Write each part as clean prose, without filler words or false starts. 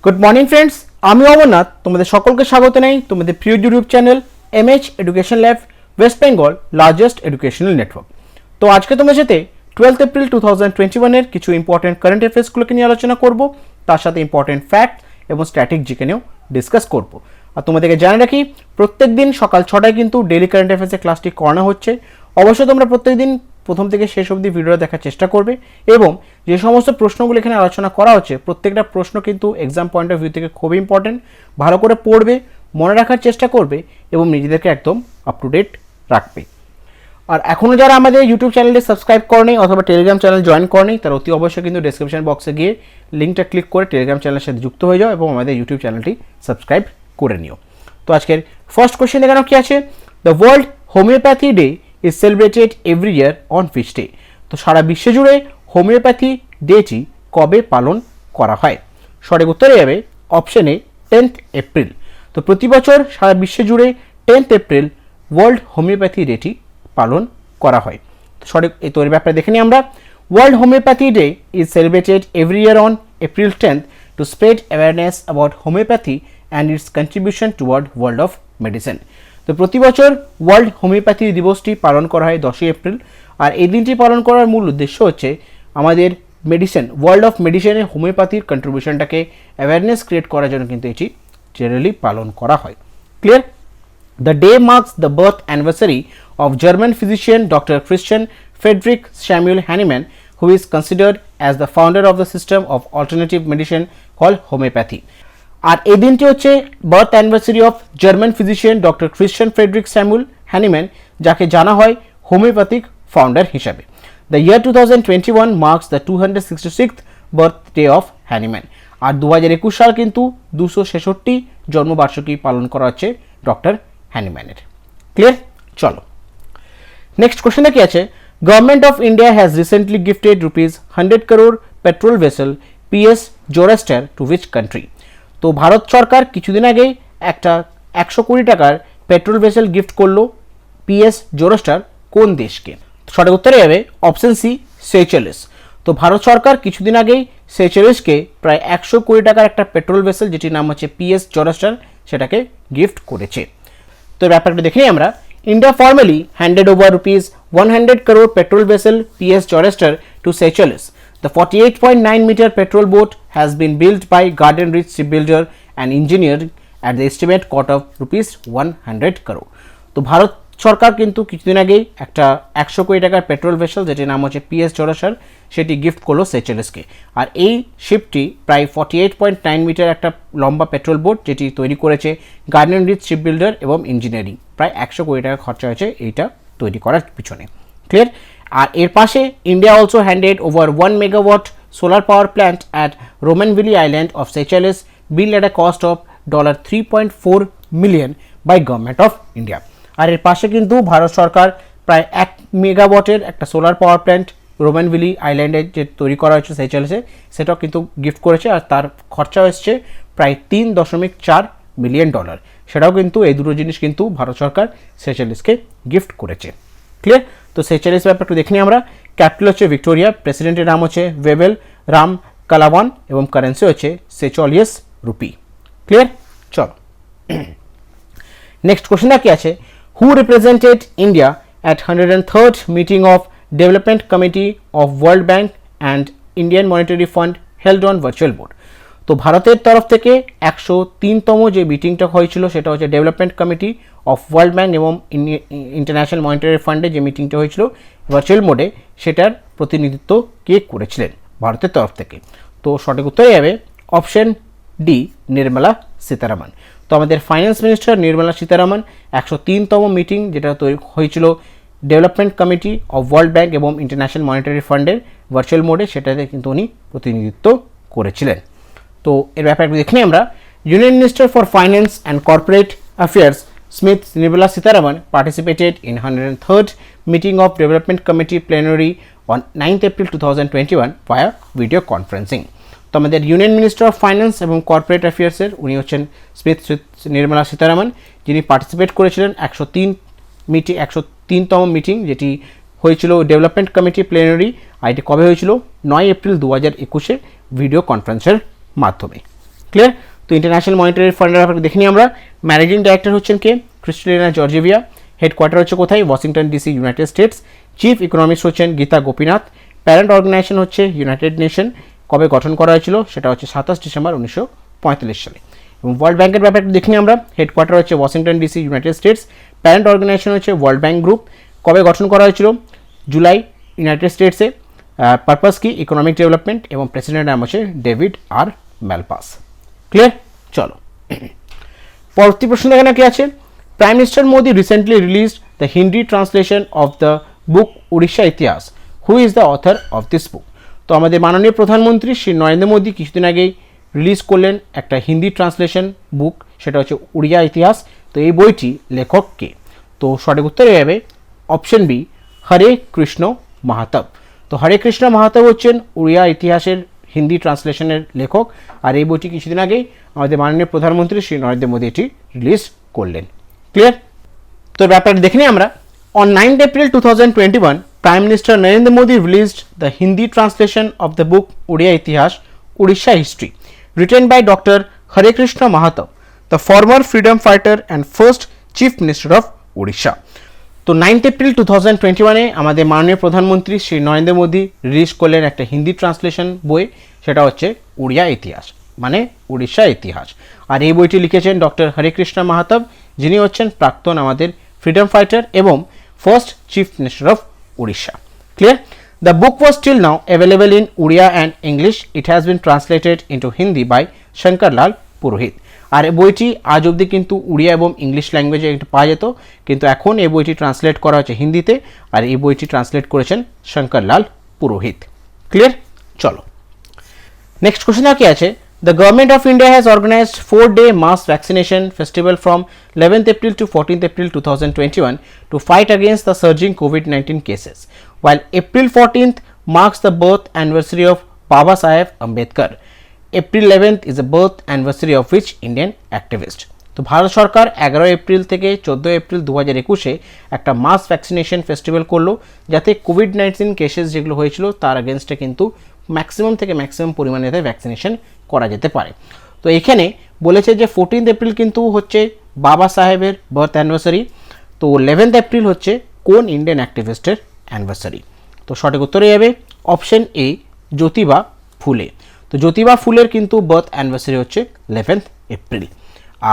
Good morning friends, আমি অমরনাথ তোমাদের সকলকে স্বাগত জানাই তোমাদের প্রিয় YouTube channel MH education lab, West Bengal largest educational network. তো আজকে তোমাদের সাথে 12 এপ্রিল 2021 এর কিছু ইম্পর্টেন্ট কারেন্ট অ্যাফেয়ার্সগুলোকে নিয়ে আলোচনা করব, তার সাথে ইম্পর্টেন্ট ফ্যাক্ট এবং স্ট্যাটিক জিকে নিয়েও ডিসকাস করব। আর তোমাদেরকে জানিয়ে রাখি, প্রত্যেক দিন সকাল 6টায় কিন্তু ডেইলি কারেন্ট অ্যাফেয়ার্সের ক্লাসটি করানো হচ্ছে। অবশ্যই তোমরা প্রত্যেক দিন প্রথম থেকে শেষ অবধি ভিডিওটা দেখার চেষ্টা করবে এবং যে সমস্ত প্রশ্নগুলো এখানে আলোচনা করা হচ্ছে প্রত্যেকটা প্রশ্ন কিন্তু এক্সাম পয়েন্ট অফ ভিউ থেকে খুব ইম্পর্টেন্ট। ভালো করে পড়বে, মনে রাখার চেষ্টা করবে এবং নিজেদেরকে একদম আপ টু ডেট রাখবে। আর এখনও যারা আমাদের ইউটিউব চ্যানেলটি সাবস্ক্রাইব করেনি অথবা টেলিগ্রাম চ্যানেল জয়েন করেনি, তারা অতি অবশ্যই কিন্তু ডেসক্রিপশন বক্সে গিয়ে লিঙ্কটা ক্লিক করে টেলিগ্রাম চ্যানেলের সাথে যুক্ত হয়ে যাও এবং আমাদের ইউটিউব চ্যানেলটি সাবস্ক্রাইব করে নিও। তো আজকের ফার্স্ট কোশ্চেন দেখানো কি আছে, the world homeopathy day is celebrated every year on which day. তো সারা বিশ্ব জুড়ে হোমিওপ্যাথি ডেটি কবে পালন করা হয়? সঠিক উত্তরে যাবে অপশন এ 10th এপ্রিল। তো প্রতি বছর সারা বিশ্ব জুড়ে 10th এপ্রিল ওয়ার্ল্ড হোমিওপ্যাথি ডেটি পালন করা হয়। তো সঠিক তো এর ব্যাপারে দেখে নিই আমরা। World homeopathy day is celebrated every year on April 10th to spread awareness about homeopathy and it's contribution toward world of medicine. তো প্রতি বছর ওয়ার্ল্ড হোমিওপ্যাথি দিবসটি পালন করা হয় 10ই এপ্রিল। আর এই দিনটি পালন করার মূল উদ্দেশ্য হচ্ছে আমাদের মেডিসিন, ওয়ার্ল্ড অফ মেডিসিনে হোমিওপ্যাথির কন্ট্রিবিউশনটাকে অ্যাওয়ারনেস ক্রিয়েট করার জন্য কিন্তু এটি জেনারেলি পালন করা হয়। Clear? The day marks the birth anniversary of German physician Dr. Christian Friedrich Samuel Hahnemann, who is considered as the founder of the system of alternative medicine called homeopathy. আর এই দিনটি হচ্ছে birth anniversary of German physician doctor Christian Friedrich Samuel Hahnemann, যাকে জানা হয় homeopathic founder হিসাবে। The year 2021 marks the 266th birthday of Hahnemann. আর 2021 সাল কিন্তু 266 জন্মবার্ষিকী পালন করা হচ্ছে ডক্টর হ্যানিম্যানের। ক্লিয়ার? চলো নেক্সট কোশ্চেনে কি আছে, government of India has recently gifted ₹100 crore petrol vessel PS Zoroaster to which country. তো ভারত সরকার কিছুদিন আগেই একটা 100 কোটি টাকার পেট্রোল ভেসেল গিফট করলো পিএস জোরাস্টার কোন দেশকে? সঠিক উত্তরে যাবে অপশন সি, সেচেলেস। তো ভারত সরকার কিছুদিন আগেই সেচেলেসকে প্রায় 100 কোটি টাকার একটা পেট্রোল ভেসেল, যেটির নাম হচ্ছে পিএস জোরাস্টার, সেটাকে গিফট করেছে। তো ব্যাপারটা দেখে নিই আমরা। India formally handed over ₹100 crore petrol vessel PS Joroster to Seychelles. The 48.9-meter petrol boat has been built by Garden Rich Shipbuilder and Engineering at the estimate cost of ₹100 crore. তো ভারত সরকার কিন্তু কিছুদিন আগেই একটা 100 কোটি টাকার পেট্রোল ভেসেল, যেটির নাম হচ্ছে পিএস জোরাস্টার, সেটি গিফট করলো সেচেলেসকে। আর এই শিপটি প্রায় 48.9 মিটার একটা লম্বা পেট্রোল বোট, যেটি তৈরি করেছে গার্ডেন রিচ শিপ বিল্ডার এবং ইঞ্জিনিয়ারিং। প্রায় 100 কোটি টাকা খরচা হয়েছে এইটা তৈরি করার পিছনে। ক্লিয়ার? আর এর পাশে India also handed over 1 megawatt solar power plant at Romainville island of Seychelles, build at a cost of $3.4 million by government of India. আর এর পাশে কিন্তু ভারত সরকার প্রায় 1 মেগাওয়াটের একটা সোলার পাওয়ার প্ল্যান্ট রোম্যানভিলি আইল্যান্ডে যে তৈরি করা হয়েছে সেচেলেসে, সেটাও কিন্তু গিফট করেছে। আর তার খরচা হচ্ছে প্রায় $3.4 মিলিয়ন। সেটাও কিন্তু এই দুটো জিনিস কিন্তু ভারত সরকার সেচেলেসকে গিফট করেছে। ক্লিয়ার? তো সেচেলেস ব্যাপারটা একটু দেখে নিই আমরা। ক্যাপিটাল হচ্ছে ভিক্টোরিয়া, প্রেসিডেন্টের নাম হচ্ছে ওয়েবেল রাম কালাওয়ান এবং কারেন্সি হচ্ছে সেচলিয়াস রুপি। ক্লিয়ার? চলো নেক্সট কোশ্চেনটা কি আছে, who represented India at 103rd meeting of Development Committee of World Bank and Indian Monetary Fund held on virtual mode। তো ভারতের তরফ থেকে 103তম যে মিটিংটা হয়েছিল সেটা হচ্ছে development committee of world bank এবং ইন্টারন্যাশনাল মনিটারি ফান্ডে যে মিটিংটা হয়েছিল ভার্চুয়াল মোডে, সেটার প্রতিনিধিত্ব কে করেছিলেন ভারতের তরফ থেকে? তো সঠিক উত্তরে যাবে অপশন ডি, নির্মলা সীতারামন। তো আমাদের ফাইন্যান্স মিনিস্টার নির্মলা সীতারামন 103তম মিটিং যেটা হয়েছিল development committee of world bank এবং ইন্টারন্যাশনাল মনিটারি ফান্ডের ভার্চুয়াল মোডে, সেটাতে কিন্তু উনি প্রতিনিধিত্ব করেছিলেন। তো এর ব্যাপারে দেখে নিই আমরা। Union minister for finance and corporate affairs Smith Nirmala Sitharaman participated in 103rd meeting of development committee plenary on 9th April 2021 via video conferencing। তো আমাদের ইউনিয়ন মিনিস্টার অফ ফাইন্যান্স এবং কর্পোরেট অ্যাফেয়ার্সের উনি হচ্ছেন স্মিথ নির্মলা সীতারামন, যিনি পার্টিসিপেট করেছিলেন 103তম মিটিং, যেটি হয়েছিল ডেভেলপমেন্ট কমিটি প্লেনারি। আর এটি কবে হয়েছিল? 9 এপ্রিল 2021 ভিডিও কনফারেন্সের মাধ্যমে। ক্লিয়ার। তো ইন্টারন্যাশনাল মনিটারি ফান্ডের ব্যাপারে দেখে নিই আমরা। ম্যানেজিং ডাইরেক্টর হচ্ছেন কে? ক্রিস্টালিনা জর্জিভিয়া। হেডকোয়ার্টার হচ্ছে কোথায়? Washington DC, United states. Chief economics হচ্ছেন গীতা গোপীনাথ। প্যারেন্ট অর্গানাইজেশন হচ্ছে ইউনাইটেড নেশন। কবে গঠন করা হয়েছিল? সেটা হচ্ছে 27 ডিসেম্বর 1945 সালে। এবং ওয়ার্ল্ড ব্যাংকের ব্যাপারটা দেখে নিই আমরা। হেডকোয়ার্টার হচ্ছে Washington DC, United States. Parent organisation হচ্ছে ওয়ার্ল্ড ব্যাংক গ্রুপ। কবে গঠন করা হয়েছিল? জুলাই, ইউনাইটেড স্টেটসে। পারপাস কি? Economic development. এবং প্রেসিডেন্টের নাম হচ্ছে ডেভিড আর ম্যালপাস। ক্লিয়ার? চলো পরবর্তী প্রশ্ন এখানে কি আছে? Prime minister Modi recently released the Hindi translation of the book Odisha Itihas. Who is the author of this book? তো আমাদের মাননীয় প্রধানমন্ত্রী শ্রী নরেন্দ্র মোদী কিছুদিন আগেই রিলিজ করলেন একটা হিন্দি ট্রান্সলেশন বুক, সেটা হচ্ছে উড়িয়া ইতিহাস। তো এই বইটি লেখক কে? তো সঠিক উত্তর হয়ে যাবে অপশন বি, হরে কৃষ্ণ মাহাতাব। তো হরে কৃষ্ণ মাহাতাব হচ্ছেন উড়িয়া ইতিহাসের হিন্দি ট্রান্সলেশনের লেখক, আর এই বইটি কিছুদিন আগেই আমাদের মাননীয় প্রধানমন্ত্রী শ্রী নরেন্দ্র মোদী এটি রিলিজ করলেন। ক্লিয়ার? তো ব্যাপারটা দেখে নিই আমরা। On 9th April 2021, Prime Minister Narendra Modi released the Hindi translation of the book Odia Itihas, Odisha History, written by Dr. Hare Krishna Mahatab, the former freedom fighter and first Chief Minister of Odisha. তো 9th April 2021 আমাদের মাননীয় প্রধানমন্ত্রী Shri Narendra Modi release করলেন একটা Hindi translation বই, সেটা হচ্ছে উড়িয়া ইতিহাস, মানে উড়িষ্যা ইতিহাস। আর এই বইটি লিখেছেন ডক্টর হরে কৃষ্ণ মাহাতাব, যিনি হচ্ছেন প্রাক্তন আমাদের ফ্রিডম ফাইটার এবং first chief minister of Odisha. Clear? The book was still now available in Odia and English. It has been translated into Hindi by Shankar Lal Purohit. আর এই বইটি আজ অবধি কিন্তু উড়িয়া এবং ইংলিশ ল্যাঙ্গুয়েজে একটু পাওয়া যেত, কিন্তু এখন এই বইটি ট্রান্সলেট করা হচ্ছে হিন্দিতে, আর এই বইটি ট্রান্সলেট করেছেন শঙ্কর লাল পুরোহিত। ক্লিয়ার? চলো নেক্সট কোশ্চেন কি আছে? The Government of India has organized 4-day mass vaccination festival from 11th April to 14th April 2021 to fight against the surging COVID-19 cases, while April 14th marks the birth anniversary of Baba Saheb Ambedkar. April 11th is the birth anniversary of which Indian activist? তো ভারত সরকার 11 April থেকে 14 April 2021-এ একটা মাস vaccination festival করলো, যাতে COVID-19 cases যেগুলো হয়েছিল তার এগেনস্টে কিন্তু ম্যাক্সিমাম থেকে ম্যাক্সিমাম পরিমাণে ভ্যাকসিনেশন করা যেতে পারে। তো এখানে বলেছে যে 14th এপ্রিল কিন্তু হচ্ছে বাবা সাহেবের বার্থ অ্যানিভার্সারি, তো 11th এপ্রিল হচ্ছে কোন ইন্ডিয়ান অ্যাক্টিভিস্টের অ্যানিভার্সারি? তো সঠিক উত্তর হয়ে যাবে অপশন এ, জ্যোতিবা ফুলে। তো জ্যোতিবা ফুলের কিন্তু বার্থ অ্যানিভার্সারি হচ্ছে 11th এপ্রিল,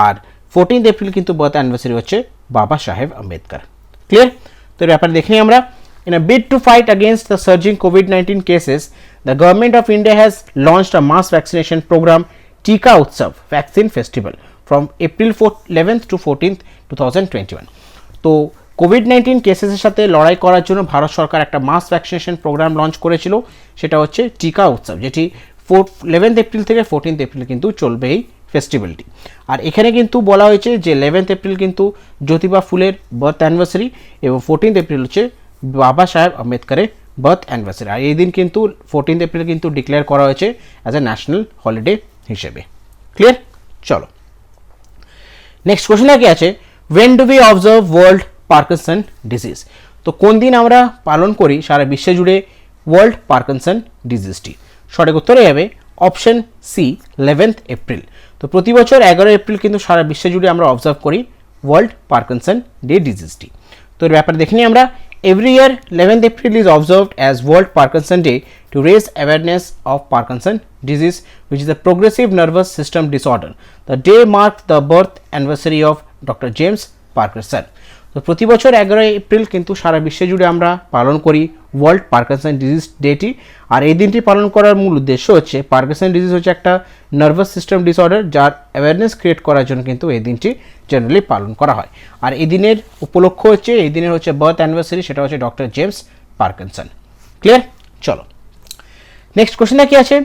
আর 14th এপ্রিল কিন্তু বার্থ অ্যানিভার্সারি হচ্ছে বাবা সাহেব আম্বেদকর। ক্লিয়ার? তো এর ব্যাপারে দেখে নিই আমরা। In a bid to fight against the surging COVID-19 cases, the Government of India has launched a mass vaccination program, Tika Utsav Vaccine Festival, from April 11th to 14th, 2021. তো কোভিড-19 কেসেসের সাথে লড়াই করার জন্য ভারত সরকার একটা মাস ভ্যাকসিনেশন প্রোগ্রাম লঞ্চ করেছিল, সেটা হচ্ছে টিকা উৎসব, যেটি 11th এপ্রিল থেকে 14th এপ্রিল কিন্তু চলবে এই ফেস্টিভ্যালটি। আর এখানে কিন্তু বলা হয়েছে যে 11th এপ্রিল কিন্তু জ্যোতিবা ফুলের বার্থ অ্যানিভার্সারি এবং 14th এপ্রিল হচ্ছে বাবা সাহেব আম্বেদকরের বার্থ অ্যানিভার্সারি। আর এই দিন কিন্তু 14th এপ্রিল কিন্তু ডিক্লেয়ার করা হয়েছে অ্যাজ এ ন্যাশনাল হলিডে হিসেবে। ক্লিয়ার? চলো নেক্সট কোশ্চেন কি আছে? When do we observe World Parkinson disease? তো কোন দিন আমরা পালন করি সারা বিশ্ব জুড়ে ওয়ার্ল্ড পার্কিনসন ডিজিজটি? সঠিক উত্তর হয়ে যাবে অপশন সি, 11th এপ্রিল। তো প্রতি বছর 11 এপ্রিল কিন্তু সারা বিশ্ব জুড়ে আমরা অবজার্ভ করি ওয়ার্ল্ড পার্কিনসন ডে ডিজিজটি। তো এর ব্যাপারে দেখে নিই আমরা। Every year, 11th April is observed as World Parkinson Day to raise awareness of Parkinson disease, which is a progressive nervous system disorder. The day marked the birth anniversary of Dr. James Parkinson. তো প্রতি বছর 11 April কিন্তু সারা বিশ্ব জুড়ে আমরা পালন করি world Parkinson disease ডেটি। আর এই দিনটি পালন করার মূল উদ্দেশ্য হচ্ছে পার্কিনসন ডিজিজ হচ্ছে একটা নার্ভাস সিস্টেম ডিসঅর্ডার, যার অ্যাওয়ারনেস ক্রিয়েট করার জন্য কিন্তু এই দিনটি জেনারেলি পালন করা হয়। আর এই দিনের উপলক্ষ হচ্ছে, এই দিনের হচ্ছে বার্থ অ্যানিভার্সারি, সেটা হচ্ছে ডক্টর জেমস পার্কিনসন। ক্লিয়ার? চলো নেক্সট কোশ্চেনটা কি আছে?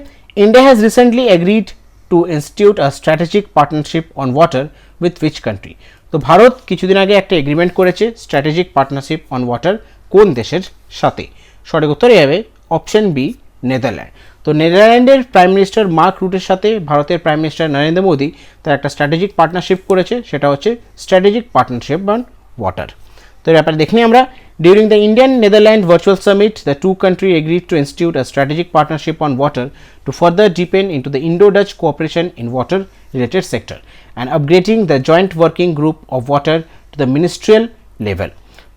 India has recently agreed two institute a strategic partnership on water with which country? তো ভারত কিছুদিন আগে একটা এগ্রিমেন্ট করেছে স্ট্র্যাটেজিক পার্টনারশিপ অন ওয়াটার, কোন দেশের সাথে? সঠিক উত্তর হবে অপশন বি, নেদারল্যান্ড। তো নেদারল্যান্ডের প্রাইম মিনিস্টার মার্ক রুটের সাথে ভারতের প্রাইম মিনিস্টার নরেন্দ্র মোদী তার একটা স্ট্র্যাটেজিক পার্টনারশিপ করেছে, সেটা হচ্ছে স্ট্র্যাটেজিক পার্টনারশিপ অন ওয়াটার। তো এর ব্যাপারে দেখে নিই আমরা। During the Indian-Netherlands Virtual Summit, the two countries agreed to institute a strategic partnership on water to further deepen into the Indo-Dutch cooperation in water-related sector and upgrading the joint working group of water to the ministerial level.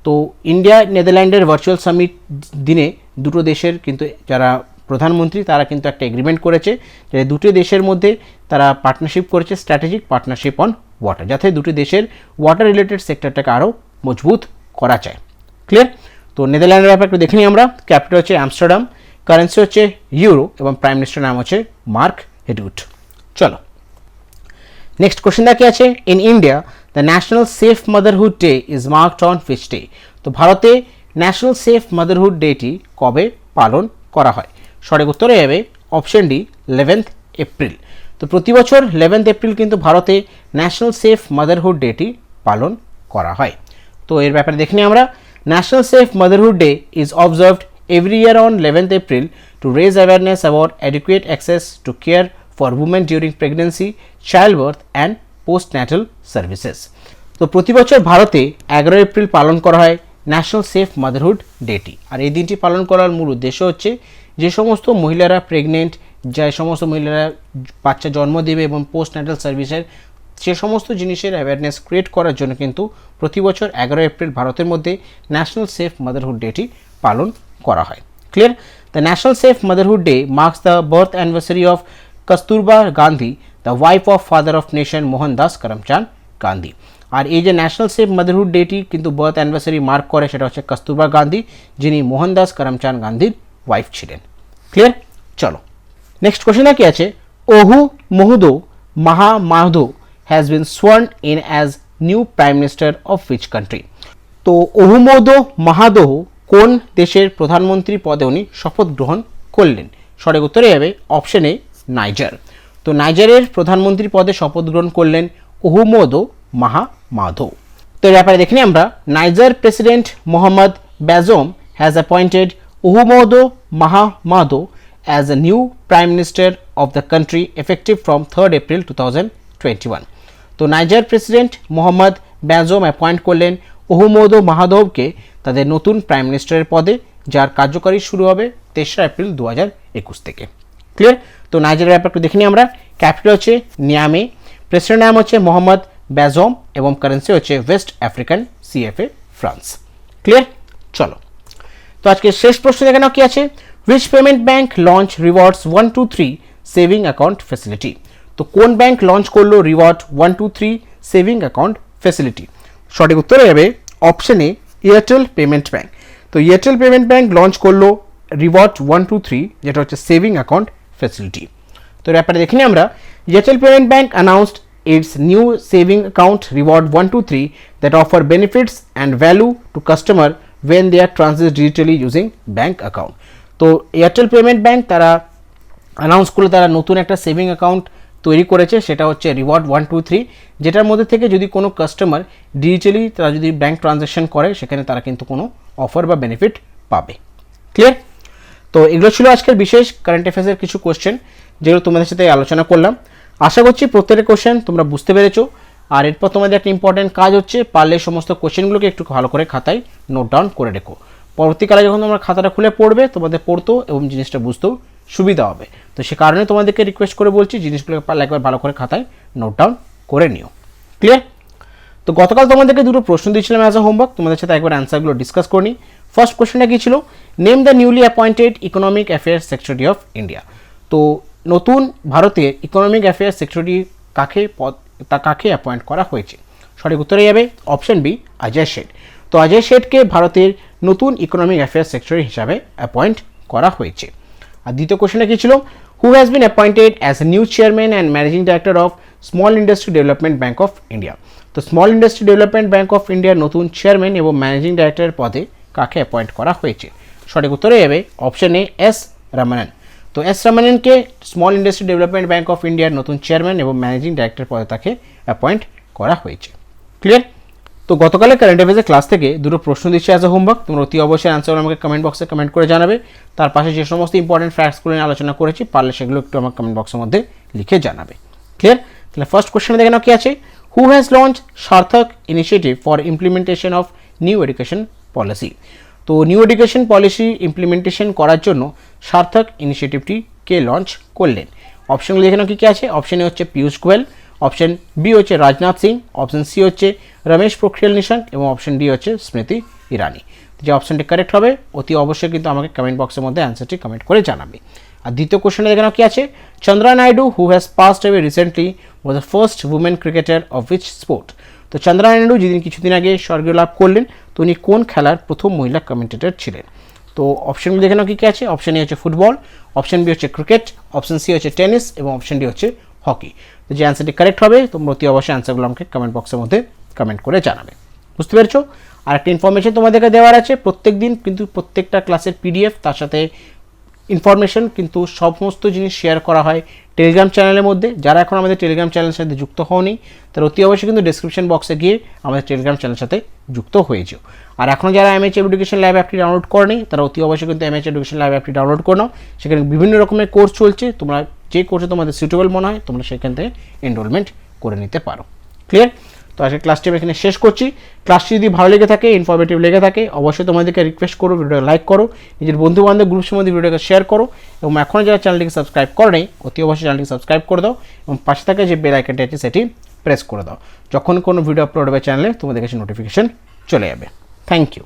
তো India নেদারল্যান্ডের virtual summit দিনে দুটো দেশের কিন্তু যারা প্রধানমন্ত্রী তারা কিন্তু একটা এগ্রিমেন্ট করেছে যে দুটো দেশের মধ্যে তারা পার্টনারশিপ করেছে, স্ট্র্যাটেজিক পার্টনারশিপ অন ওয়াটার, যাতে দুটো দেশের ওয়াটার রিলেটেড সেক্টরটাকে আরও মজবুত করা যায়। ক্লিয়ার? তো নেদারল্যান্ডের ব্যাপারে একটু দেখে নিই আমরা। ক্যাপিটাল হচ্ছে আমস্টারডাম, কারেন্সি হচ্ছে ইউরো এবং প্রাইম মিনিস্টার নাম হচ্ছে মার্ক হেডউড। চলো নেক্সট কোশ্চেন দেখে আছে, in India the national safe motherhood day is marked on which day? তো ভারতে ন্যাশনাল সেফ মাদারহুড ডেটি কবে পালন করা হয়? সঠিক উত্তরে যাবে অপশন ডি 11th এপ্রিল। তো প্রতি বছর 11th এপ্রিল কিন্তু ভারতে ন্যাশনাল সেফ মাদারহুড ডেটি পালন করা হয়। তো এর ব্যাপারে দেখে নিই আমরা। National safe motherhood day is observed every year on 11th April to raise awareness about adequate access to care for women during pregnancy, child birth and postnatal services. তো প্রতি বছর ভারতে 11 এপ্রিল পালন করা হয় ন্যাশনাল সেফ মাদারহুড ডেটি। আর এই দিনটি পালন করার মূল উদ্দেশ্য হচ্ছে যে সমস্ত মহিলারা প্রেগনেন্ট, যে সমস্ত মহিলারা বাচ্চা জন্ম দেবে এবং পোস্টন্যাটাল সার্ভিসের সে সমস্ত জিনিসের অ্যাওয়ারনেস ক্রিয়েট করার জন্য কিন্তু প্রতি বছর 11 এপ্রিল ভারতের মধ্যে ন্যাশনাল সেফ মাদারহুড ডেটি পালন করা হয়। Clear? The national safe motherhood day marks the birth anniversary of Kasturba Gandhi, the wife of father of nation Mohandas Karamchand Gandhi. আর এই যে ন্যাশনাল সেফ মাদারহুড ডেটি কিন্তু বার্থ অ্যানিভার্সারি মার্ক করে সেটা হচ্ছে কস্তুরবা গান্ধী, যিনি মোহনদাস করমচাঁদ গান্ধীর ওয়াইফ ছিলেন। ক্লিয়ার? চলো নেক্সট কোশ্চেন কি আছে, ওহু মহুদো মাহামাধো has been sworn in as new prime minister of which country? তো ওহুমোদো মাহাদোহ কোন দেশের প্রধানমন্ত্রী পদে উনি শপথ গ্রহণ করলেন? সঠিক উত্তরে যাবে অপশন এ নাইজার। তো নাইজারের প্রধানমন্ত্রী পদে শপথ গ্রহণ করলেন ওহুমোদো মাহামাধো। তো এর ব্যাপারে দেখি আমরা। Niger president Mohamed Bazoum has appointed Ouhoumoudou Mahamadou as a new prime minister of the country effective from 3rd April 2021. তো নাইজার প্রেসিডেন্ট মোহাম্মদ বাজোম অ্যাপয়েন্ট করলেন ওহুমোদো মাহাদোভকে তাদের নতুন প্রাইম মিনিস্টারের পদে, যার কার্যকারী শুরু হবে 3রা এপ্রিল 2021 থেকে। ক্লিয়ার? তো নাইজারের ব্যাপারে একটু দেখে নিই আমরা। ক্যাপিটাল হচ্ছে নিয়ামে, প্রেসিডেন্ট নাম হচ্ছে মোহাম্মদ বাজোম এবং কারেন্সি হচ্ছে West African CFA France. Clear? চলো তো আজকে শেষ প্রশ্ন দেখে নাও কি আছে, which payment bank launch rewards 123 saving account facility? তো কোন ব্যাংক লঞ্চ করলো রিওয়ার্ড 123 সেভিং অ্যাকাউন্ট ফ্যাসিলিটি? সঠিক উত্তরে যাবে option A Airtel payment bank. তো এয়ারটেল পেমেন্ট ব্যাংক লঞ্চ করলো রিওয়ার্ড 123 যেটা হচ্ছে সেভিং অ্যাকাউন্ট ফ্যাসিলিটি। তো ব্যাপারে দেখি আমরা। Airtel payment bank announced its new saving account reward 123 that offer benefits and value to customer when they are transit digitally using bank account. তো Airtel payment bank তারা announce করলো তারা নতুন একটা সেভিং অ্যাকাউন্ট তৈরি করেছে, সেটা হচ্ছে রিওয়ার্ড 123, যেটার মধ্যে থেকে যদি কোনো কাস্টমার ডিজিটালি তারা যদি ব্যাংক ট্রানজ্যাকশন করে সেখানে তারা কিন্তু কোনো অফার বা বেনিফিট পাবে। ক্লিয়ার? তো এগুলো ছিল আজকের বিশেষ কারেন্ট অ্যাফেয়ার্সের কিছু কোশ্চেন যেগুলো তোমাদের সাথে আলোচনা করলাম। আশা করছি প্রত্যেকটা কোশ্চেন তোমরা বুঝতে পেরেছো। আর এরপর তোমাদের একটা ইম্পর্টেন্ট কাজ হচ্ছে, পারলে সমস্ত কোশ্চেনগুলোকে একটু ভালো করে খাতায় নোট ডাউন করে রেখো। পরবর্তীকালে যখন তোমরা খাতাটা খুলে পড়বে তোমাদের পড়তেও এবং জিনিসটা বুঝতেও সুবিধা হবে। তো সে কারণে তোমাদেরকে রিকোয়েস্ট করে বলছি জিনিসগুলোকে পারলে একবার ভালো করে খাতায় নোট ডাউন করে নিও। ক্লিয়ার? তো গতকাল তোমাদেরকে দুটো প্রশ্ন দিয়েছিলাম অ্যাজ আ হোমওয়ার্ক, তোমাদের সাথে একবার অ্যান্সারগুলো ডিসকাস করে নিই। ফার্স্ট কোশ্চেনটা কি ছিল, name the newly appointed economic affairs secretary of India. তো নতুন ভারতের ইকোনমিক অ্যাফেয়ার্স সেক্রেটারি কাকে অ্যাপয়েন্ট করা হয়েছে? সঠিক উত্তরে যাবে অপশন বি অজয় শেঠ। তো অজয় শেঠকে ভারতের নতুন ইকোনমিক অ্যাফেয়ার্স সেক্রেটারি হিসাবে অ্যাপয়েন্ট করা হয়েছে। আর দ্বিতীয় কোশ্চেনটা কি ছিল, who has been appointed as a new chairman and managing director of small industry development bank of India. তো small industry development bank of ইন্ডিয়ার নতুন চেয়ারম্যান এবং ম্যানেজিং ডাইরেক্টরের পদে কাকে অ্যাপয়েন্ট করা হয়েছে? সঠিক উত্তরে যাবে অপশন এ এস রমনন। তো এস রমননকে small industry development bank of ইন্ডিয়ার নতুন চেয়ারম্যান এবং ম্যানেজিং ডাইরেক্টর পদে তাকে অ্যাপয়েন্ট করা হয়েছে। ক্লিয়ার? তো গতকালের কারেন্ট অ্যাফেয়ার্সের ক্লাস থেকে দুটো প্রশ্ন দিচ্ছি অ্যাজ এ হোমওয়ার্ক, তোমরা অতি অবশ্যই অ্যান্সার আমাকে কমেন্ট বক্সে কমেন্ট করে জানাবে। তার পাশে যে সমস্ত ইম্পর্টেন্ট ফ্যাক্টসগুলো নিয়ে আলোচনা করেছি পারলে সেগুলো একটু আমার কমেন্ট বক্সের মধ্যে লিখে জানাবে। ক্লিয়ার? তাহলে ফার্স্ট কোশ্চেনে দেখে নাও কি আছে, হু হ্যাজ লঞ্চ সার্থক initiative for implementation of new education policy. তো নিউ এডুকেশন পলিসি ইমপ্লিমেন্টেশন করার জন্য সার্থক ইনিশিয়েটিভটি কে লঞ্চ করলেন? অপশনগুলো এখানে কী কী আছে? অপশন এ হচ্ছে পীয়ূষ গোয়েল, অপশন বি হচ্ছে রাজনাথ সিং, অপশন সি হচ্ছে রমেশ পোখরিয়াল নিশাঙ্ক এবং অপশন ডি হচ্ছে স্মৃতি ইরানি। যে অপশনটি কারেক্ট হবে অতি অবশ্যই কিন্তু আমাকে কমেন্ট বক্সের মধ্যে অ্যান্সারটি কমেন্ট করে জানাবে। আর দ্বিতীয় কোশ্চেনে এখানে কী আছে? Chandra Naidu who has passed away recently was the first women cricketer of which sport? তো চন্দ্রা নাইডু যেদিন কিছুদিন আগে স্বর্গীয় লাভ করলেন, তো উনি কোন খেলার প্রথম মহিলা কমেন্টেটর ছিলেন? তো অপশনগুলো এখানে কী কী আছে? অপশন এ হচ্ছে ফুটবল, অপশন বি হচ্ছে ক্রিকেট, অপশন সি হচ্ছে টেনিস এবং অপশন ডি হচ্ছে হকি। তো যে অ্যান্সারটি কারেক্ট হবে তোমরা অতি অবশ্যই অ্যান্সারগুলো আমাকে কমেন্ট বক্সের মধ্যে কমেন্ট করে জানাবে। বুঝতে পেরেছো? আর একটা ইনফরমেশন তোমাদেরকে দেওয়ার আছে, প্রত্যেক দিন কিন্তু প্রত্যেকটা ক্লাসের পিডিএফ তার সাথে ইনফরমেশন কিন্তু সমস্ত জিনিস শেয়ার করা হয় টেলিগ্রাম চ্যানেলের মধ্যে। যারা এখন আমাদের টেলিগ্রাম চ্যানেলের সাথে যুক্ত হওনি তারা অতি অবশ্যই কিন্তু ডেসক্রিপশন বক্সে গিয়ে আমাদের টেলিগ্রাম চ্যানেলের সাথে যুক্ত হয়ে যাও। আর এখনও যারা এমএইচ এডুকেশন ল্যাব অ্যাপটি ডাউনলোড করেনি তারা অতি অবশ্যই কিন্তু এমএইচ এডুকেশন ল্যাব অ্যাপটি ডাউনলোড করে নাও। সেখানে বিভিন্ন রকমের কোর্স চলছে, তোমরা যে কোর্সে তোমাদের সুইটেবল মনে হয় তোমরা সেখান থেকে এনরোলমেন্ট করে নিতে পারো। ক্লিয়ার? তো আজকে ক্লাসটি আমি এখানে শেষ করছি। ক্লাসটি যদি ভালো লেগে থাকে, ইনফরমেটিভ লেগে থাকে, অবশ্যই তোমাদেরকে রিকোয়েস্ট করো ভিডিওটা লাইক করো, নিজের বন্ধু বান্ধব গ্রুপের মধ্যে ভিডিওটাকে শেয়ার করো এবং এখনও যারা চ্যানেলটিকে সাবস্ক্রাইব করে নেই অতি অবশ্যই চ্যানেলটিকে সাবস্ক্রাইব করে দাও এবং পাশে থাকা যে বেল আইকনটি আছে সেটি প্রেস করে দাও। যখন কোনো ভিডিও আপলোড হবে চ্যানেলে তোমাদের কাছে নোটিফিকেশন চলে যাবে। Thank you.